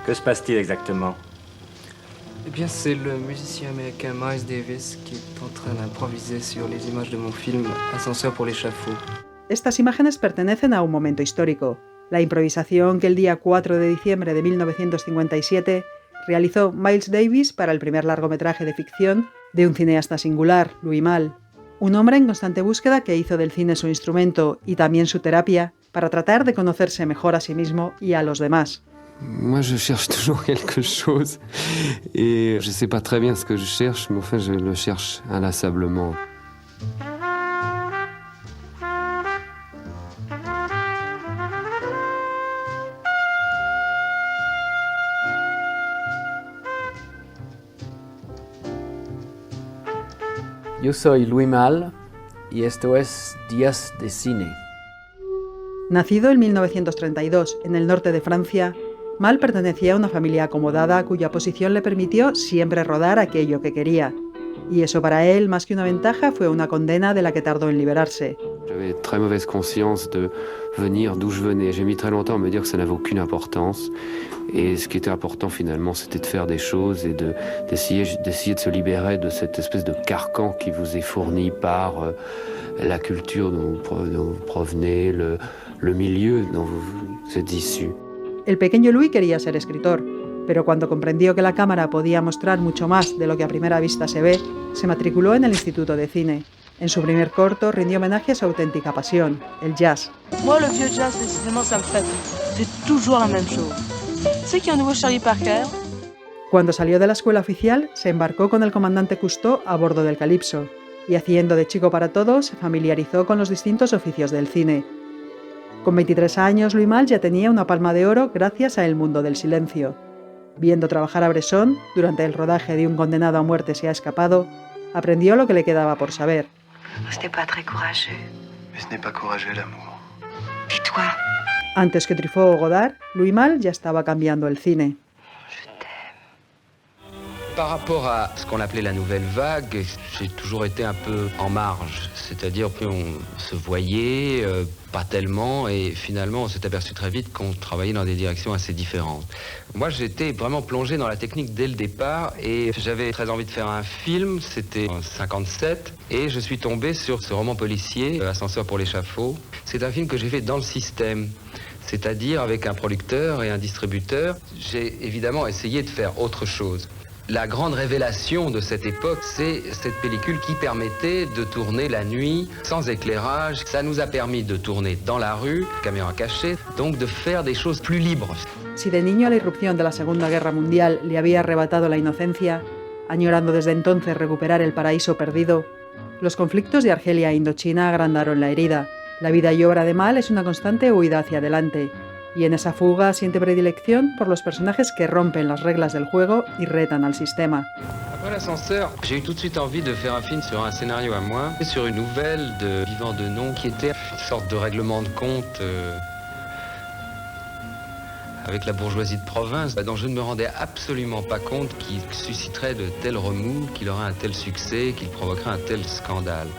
Que se passe-t-il exactement? Eh bien, c'est le musicien américain Miles Davis qui est en train d'improviser sur les images de mon film Ascenseur pour l'échafaud. Estas imágenes pertenecen a un momento histórico, la improvisación que el día 4 de diciembre de 1957 realizó Miles Davis para el primer largometraje de ficción de un cineasta singular, Louis Malle, un hombre en constante búsqueda que hizo del cine su instrumento y también su terapia para tratar de conocerse mejor a sí mismo y a los demás. Moi, je cherche toujours quelque chose et je sais pas très bien ce que je cherche, mais enfin, je le cherche inlassablement. Yo soy Louis Malle y esto es Días de Cine. Nacido en 1932 en el norte de Francia, Malle pertenecía a una familia acomodada cuya posición le permitió siempre rodar aquello que quería. Y eso para él, más que una ventaja, fue una condena de la que tardó en liberarse. J'avais très mauvaise conscience de venir d'où je venais. J'ai mis très longtemps à me dire que ça n'avait aucune importance. Et ce qui était important finalement, c'était de faire des choses et d'essayer de se libérer de cette espèce de carcan qui vous est fourni par la culture dont vous provenez, le milieu dont vous êtes issu. El pequeño Louis quería ser escritor, pero cuando comprendió que la cámara podía mostrar mucho más de lo que a primera vista se ve, se matriculó en el Instituto de Cine. En su primer corto rindió homenaje a su auténtica pasión, el jazz. Moi, le vieux jazz, décidément, ça me fatigue. C'est toujours la même chose. Tu sais qu'il y a un nouveau Charlie Parker? Cuando salió de la escuela oficial, se embarcó con el comandante Cousteau a bordo del Calypso, y haciendo de chico para todo, se familiarizó con los distintos oficios del cine. Con 23 años, Louis Malle ya tenía una palma de oro gracias a El mundo del silencio. Viendo trabajar a Bresson, durante el rodaje de Un condenado a muerte se ha escapado, aprendió lo que le quedaba por saber. Ce n'est pas très courageux. Mais ce n'est pas courageux l'amour. Tais-toi. Antes que Truffaut o Godard, Louis Malle ya estaba cambiando el cine. Par rapport à ce qu'on appelait la nouvelle vague, j'ai toujours été un peu en marge. C'est-à-dire qu'on se voyait, pas tellement, et finalement on s'est aperçu très vite qu'on travaillait dans des directions assez différentes. Moi j'étais vraiment plongé dans la technique dès le départ, et j'avais très envie de faire un film, c'était en 57, et je suis tombé sur ce roman policier, Ascenseur pour l'échafaud. C'est un film que j'ai fait dans le système. C'est-à-dire avec un producteur et un distributeur. J'ai évidemment essayé de faire autre chose. La grande révélation de cette époque, c'est cette pellicule qui permettait de tourner la nuit, sans éclairage. Ça nous a permis de tourner dans la rue, caméra cachée, donc de faire des choses plus libres. Si de niño la irrupción de la Segunda Guerra Mundial le había arrebatado la inocencia, añorando desde entonces recuperar el paraíso perdido, los conflictos de Argelia e Indochina agrandaron la herida. La vida y obra de Malle es una constante huida hacia adelante, y en esa fuga siente predilección por los personajes que rompen las reglas del juego y retan al sistema. Après l'ascenseur, j'ai eu tout de suite envie de faire un film sur un scénario à moi, sur une nouvelle de Vivant Denon, qui était une sorte de règlement de compte avec la bourgeoisie de province, dont je ne me rendais absolument pas compte qu'il susciterait de tels remous, qu'il aurait un tel succès, qu'il provoquerait un tel scandale.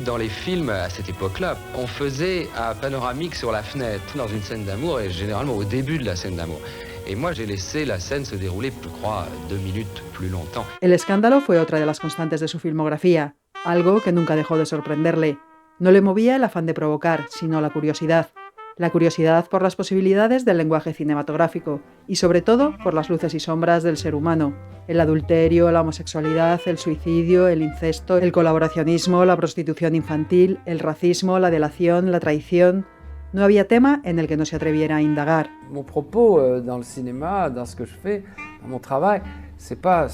Dans les films, à cette époque-là, on faisait un panoramique sur la fenêtre, dans une scène d'amour, et généralement au début de la scène d'amour. Et moi, j'ai laissé la scène se dérouler, je crois, 2 minutes plus longtemps. El escándalo fue otra de las constantes de su filmografía, algo que nunca dejó de sorprenderle. No le movía el afán de provocar, sino la curiosidad. La curiosidad por las posibilidades del lenguaje cinematográfico y sobre todo por las luces y sombras del ser humano. El adulterio, la homosexualidad, el suicidio, el incesto, el colaboracionismo, la prostitución infantil, el racismo, la delación, la traición. No había tema en el que no se atreviera a indagar. Mon propos dans le cinéma, dans ce que je fais, dans mon travail, c'est pas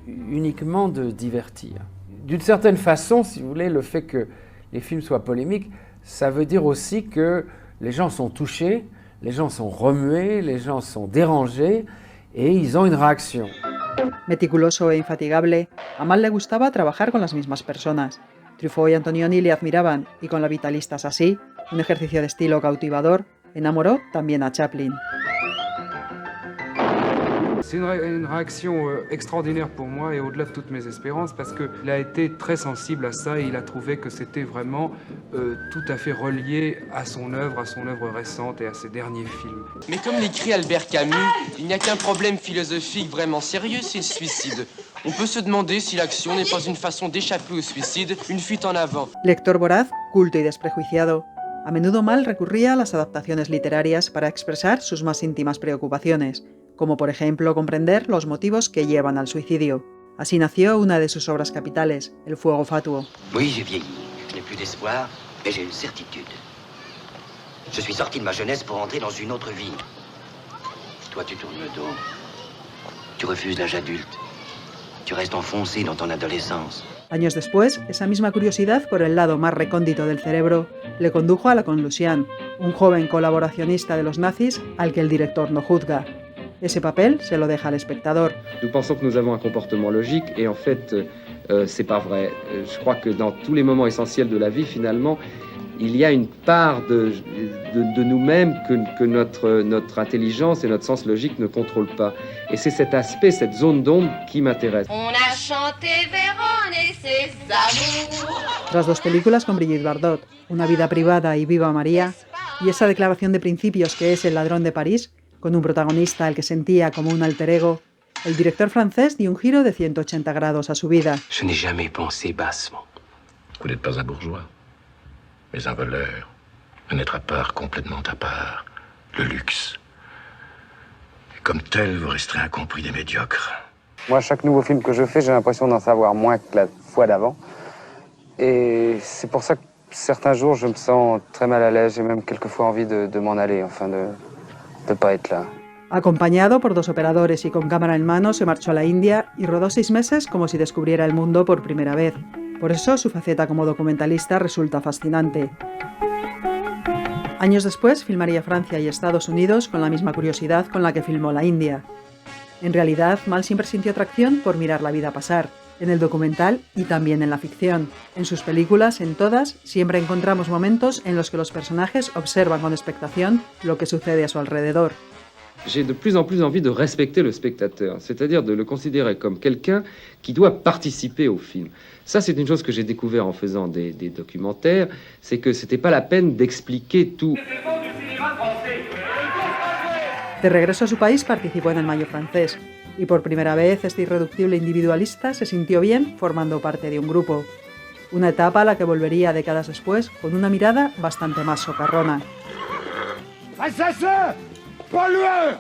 uniquement de divertir. D'une certaine façon, si vous voulez, le fait que les films soient polémiques, ça veut dire aussi que les gens sont touchés, les gens sont remués, les gens sont dérangés et ils ont une réaction. Meticuloso e infatigable, a Malle le gustaba trabajar con las mismas personas. Truffaut y Antonioni le admiraban y con La Vitalista así, un ejercicio de estilo cautivador, enamoró también a Chaplin. C'est une réaction extraordinaire pour moi et au-delà de toutes mes espérances parce qu'il a été très sensible à ça et il a trouvé que c'était vraiment tout à fait relié à son œuvre récente et à ses derniers films. Mais comme l'écrit Albert Camus, il n'y a qu'un problème philosophique vraiment sérieux, c'est le suicide. On peut se demander si l'action n'est pas une façon d'échapper au suicide, une fuite en avant. Lector voraz, culto y desprejuiciado, a menudo Mal recurría a las adaptaciones literarias para expresar sus más íntimas preocupaciones, como por ejemplo comprender los motivos que llevan al suicidio. Así nació una de sus obras capitales, El fuego fatuo. Oui, j'ai vieilli. Je n'ai plus d'espoir, mais j'ai une certitude. Je suis sorti de ma jeunesse pour entrer dans une autre vie. Toi, tu tournes le dos. Tu refuses l'âge adulte. Tu restes enfoncé dans ton adolescence. Años después, esa misma curiosidad por el lado más recóndito del cerebro le condujo a la con Lucien, un joven colaboracionista de los nazis al que el director no juzga. Ese papel se lo deja al espectador. Nous pensons que nous avons un comportement logique et en fait, c'est pas vrai. Je crois que dans tous les moments essentiels de la vie, finalement, il y a une part de nous-mêmes que notre intelligence et notre sens logique ne contrôlent pas. Et c'est cet aspect, cette zone d'ombre qui m'intéresse. On a chanté Vérone et ses amours. Tras dos películas con Brigitte Bardot, Una vida privada y Viva María, y esa declaración de principios que es El ladrón de París, con un protagonista al que sentía como un alter ego, el director francés dio un giro de 180 grados a su vida. Je n'ai jamais pensé bassement. Vous n'êtes pas un bourgeois, mais un voleur, un être à part, complètement à part, le luxe. Et comme tel, vous resterez incompris des médiocres. Moi, chaque nouveau film que je fais, j'ai l'impression d'en savoir moins que la fois d'avant. Et c'est pour ça que certains jours, je me sens très mal à l'aise. J'ai même quelquefois envie de m'en aller, enfin de pas être là. Acompañado por dos operadores y con cámara en mano, se marchó a la India y rodó 6 meses como si descubriera el mundo por primera vez. Por eso su faceta como documentalista resulta fascinante. Años después filmaría Francia y Estados Unidos con la misma curiosidad con la que filmó la India. En realidad, Mal siempre sintió atracción por mirar la vida pasar, en el documental y también en la ficción. En sus películas, en todas, siempre encontramos momentos en los que los personajes observan con expectación lo que sucede a su alrededor. J'ai de plus en plus envie de respecter le spectateur, c'est-à-dire de le considérer comme quelqu'un qui doit participer au film. Ça, c'est une chose que j'ai découvert en faisant des documentaires, c'est que c'était pas la peine d'expliquer tout. De regreso a su país, participó en el Mayo francés, y por primera vez este irreductible individualista se sintió bien formando parte de un grupo. Una etapa a la que volvería décadas después con una mirada bastante más socarrona. Assassin! Pollueur!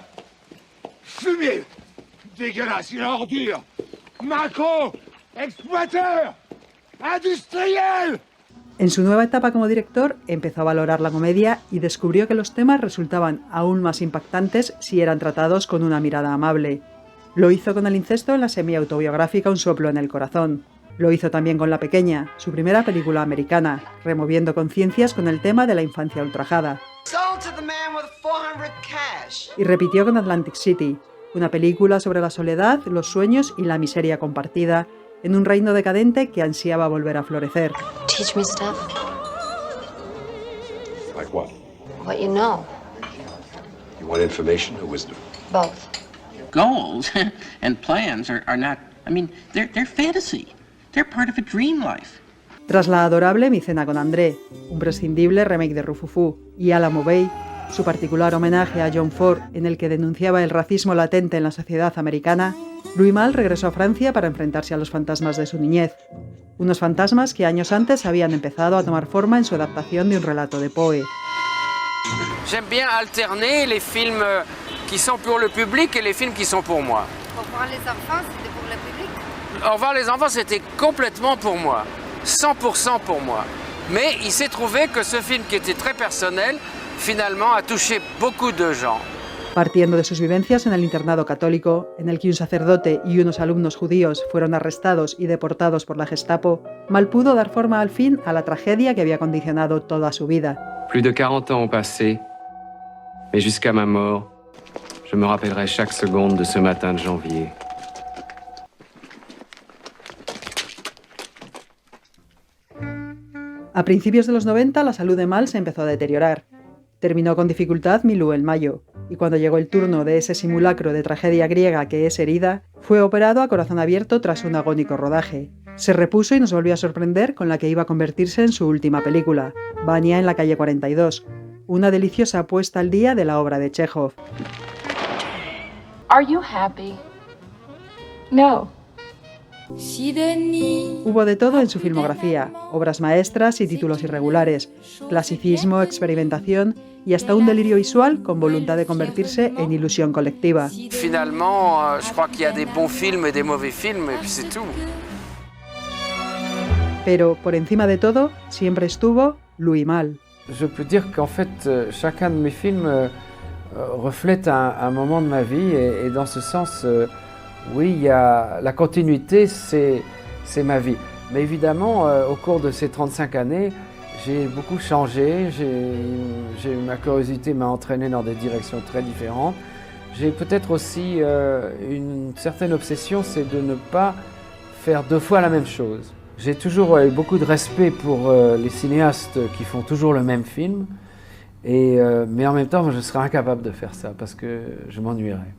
Fumier! Dégueulasse, une ordure! Macro! Exploiteur! Industriel! En su nueva etapa como director, empezó a valorar la comedia y descubrió que los temas resultaban aún más impactantes si eran tratados con una mirada amable. Lo hizo con el incesto en la semi-autobiográfica Un soplo en el corazón. Lo hizo también con La pequeña, su primera película americana, removiendo conciencias con el tema de la infancia ultrajada. Y repitió con Atlantic City, una película sobre la soledad, los sueños y la miseria compartida en un reino decadente que ansiaba volver a florecer. Teach me stuff. Like what? What you know. You want information or wisdom? Both. Goals and plans are not, I mean, they're fantasy. They're part of a dream life. Tras la adorable Mi cena con André, un prescindible remake de Rufufú, y Alamo Bay, su particular homenaje a John Ford en el que denunciaba el racismo latente en la sociedad americana, Louis Malle regresó a Francia para enfrentarse a los fantasmas de su niñez. Unos fantasmas que años antes habían empezado a tomar forma en su adaptación de un relato de Poe. J'aime bien alterner les films qui sont pour le public et les films qui sont pour moi. Pour voir les enfants, c'était pour le public? Au revoir les enfants, c'était complètement pour moi. 100% pour moi. Mais il s'est trouvé que ce film qui était très personnel, finalement, a touché beaucoup de gens. Partiendo de sus vivencias en el internado católico, en el que un sacerdote y unos alumnos judíos fueron arrestados y deportados por la Gestapo, Malle pudo dar forma al fin a la tragedia que había condicionado toda su vida. Plus de 40 ans ont passé, mais jusqu'à ma mort, je me rappellerai chaque seconde de ce matin de janvier. A principios de los 90, la salud de Malle se empezó a deteriorar. Terminó con dificultad Milú el Mayo. y cuando llegó el turno de ese simulacro de tragedia griega que es Herida, fue operado a corazón abierto tras un agónico rodaje. Se repuso y nos volvió a sorprender con la que iba a convertirse en su última película, Vania en la calle 42, una deliciosa puesta al día de la obra de Chekhov. Are you happy? No. Hubo de todo en su filmografía, obras maestras y títulos irregulares, clasicismo, experimentación y hasta un delirio visual con voluntad de convertirse en ilusión colectiva. Finalement, je crois qu'il y a des bons films et des mauvais films, et puis c'est tout. Pero, por encima de todo, siempre estuvo Louis Malle. Je peux dire qu'en fait, chacun de mes films reflète un moment de ma vie, et dans ce sens, oui, il y a la continuité, c'est ma vie. Mais évidemment, au cours de ces 35 années, j'ai beaucoup changé, ma curiosité m'a entraîné dans des directions très différentes. J'ai peut-être aussi une certaine obsession, c'est de ne pas faire deux fois la même chose. J'ai toujours eu beaucoup de respect pour les cinéastes qui font toujours le même film, mais en même temps, je serais incapable de faire ça parce que je m'ennuierais.